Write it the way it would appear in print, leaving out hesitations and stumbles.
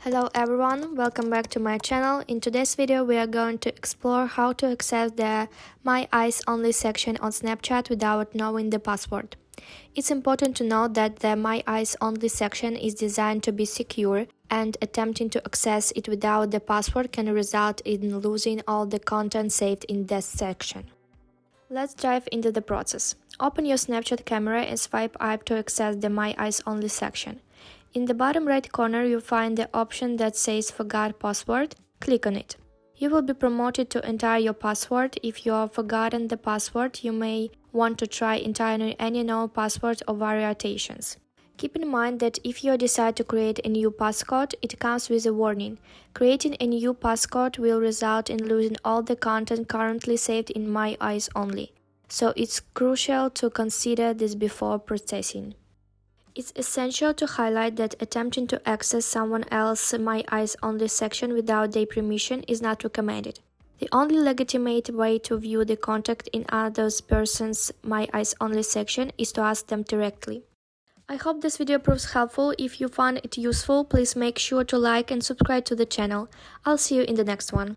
Hello everyone, welcome back to my channel. In today's video we are going to explore how to access the My Eyes Only section on Snapchat without knowing the password. It's important to note that the My Eyes Only section is designed to be secure, and attempting to access it without the password can result in losing all the content saved in this section. Let's dive into the process. Open your Snapchat camera and swipe up to access the My Eyes Only section. In the bottom right corner, you'll find the option that says Forgot Password. Click on it. You will be prompted to enter your password. If you have forgotten the password, you may want to try entering any known password or variations. Keep in mind that if you decide to create a new passcode, it comes with a warning. Creating a new passcode will result in losing all the content currently saved in My Eyes Only, so it's crucial to consider this before processing. It's essential to highlight that attempting to access someone else's My Eyes Only section without their permission is not recommended. The only legitimate way to view the contact in other person's My Eyes Only section is to ask them directly. I hope this video proves helpful. If you found it useful, please make sure to like and subscribe to the channel. I'll see you in the next one.